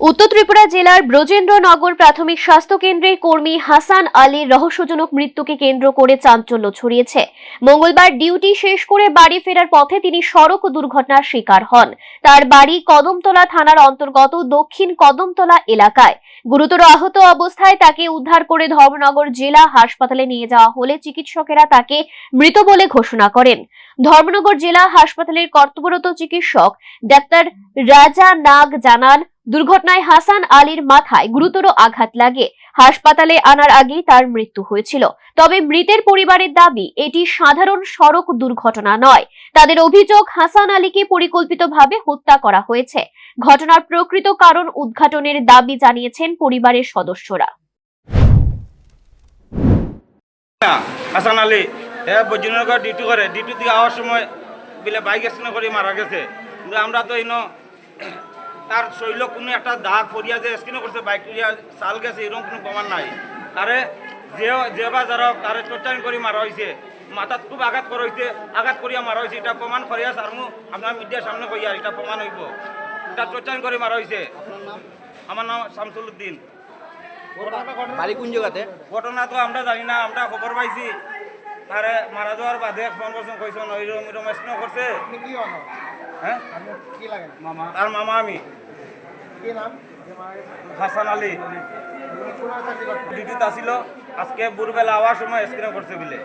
উত্তর ত্রিপুরা জেলার ব্রজেন্দ্রনগর প্রাথমিক স্বাস্থ্য কেন্দ্রের কর্মী হাসান আলীর রহস্যজনক মৃত্যুকে কেন্দ্র করে চাঞ্চল্য ছড়িয়েছে। মঙ্গলবার ডিউটি শেষ করে বাড়ি ফেরার পথে তিনি সড়ক দুর্ঘটনার শিকার হন। তার বাড়ি কদমতলা থানার অন্তর্গত দক্ষিণ কদমতলা এলাকায়। গুরুতর আহত অবস্থায় তাকে উদ্ধার করে ধর্মনগর জেলা হাসপাতালে নিয়ে যাওয়া হলে চিকিৎসকেরা তাকে মৃত বলে ঘোষণা করেন। ধর্মনগর জেলা হাসপাতালের কর্তব্যরত চিকিৎসক ডাক্তার রাজা নাগ জানান, দুর্ঘটনায় হাসান আলীর মাথায় গুরুতর আঘাত লাগে। হাসপাতালে আনার আগেই তার মৃত্যু হয়েছিল। তবে মৃতের পরিবারের দাবি এটি সাধারণ সড়ক দুর্ঘটনা নয়। তাদের অভিযোগ, হাসান আলীকে পরিকল্পিতভাবে হত্যা করা হয়েছে। ঘটনার প্রকৃত কারণ উদ্ঘাটনের দাবি জানিয়েছেন পরিবারের সদস্যরা। হাসান আলী বৈদ্যনগর ডিউটি করে, ডিউটি দিয়ে আওয়ার সময় বিলে বাইক অ্যাক্সিডেন্ট করে মারা গেছে। কিন্তু আমরা তো তার শৈল কোনো একটা দাগ ফরিয়া যে স্কিনও করছে, বাইক চাল গেছে, এরকম কোনো প্রমাণ নাই। তারে যে বা যারা তারে চোটান করে মারা হয়েছে, মাথাত খুব আঘাত করা হয়েছে, আঘাত করিয়া মারা হয়েছে, এটা প্রমাণ করিয়া সারমু আপনার মিডিয়ার সামনে কইয়া এটা প্রমাণ হইব। এটা চোটান করে মারা হয়েছে। আমার নাম শামসুল উদ্দিন। বাড়ি কোন জায়গাতে? ঘটনা তো আমরা জানি না, আমরা খবর পাইছি তারে মারা যাওয়ার বাদে ফোন করছেন, কইছেন ওইরকম স্কিনও করছে। হ্যাঁ, তার মামা আমি হাসান আলী ডিউটিতে আসিল। আজকে ভোরবেলা আওয়ার সময় স্ক্রিনে করছে বিলে।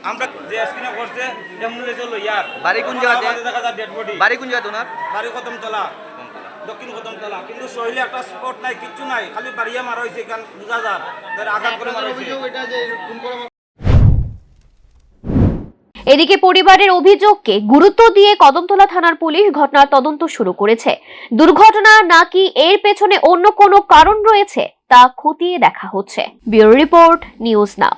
আমরা যে স্ক্রিনে করছে যেমন ইয়ার বাড়ি কোন জায়গাতে? দেখা যায় ডেড বডি। বাড়ি কোন জায়গাতে ওনার? বাড়ি কদমতলা, দক্ষিণ কদমতলা। কিন্তু শরীরে একটা স্পট নাই, কিচ্ছু নাই, খালি বাড়িয়ে মারা হয়েছে। এখান বোঝা যায় আঘাত করে মারা হয়েছে। এদিকে পরিবারের অভিযোগকে গুরুত্ব দিয়ে কদমতলা থানার পুলিশ ঘটনার তদন্ত শুরু করেছে। দুর্ঘটনা নাকি এর পেছনে অন্য কোনো কারণ রয়েছে তা খতিয়ে দেখা হচ্ছে। Bureau report, news now.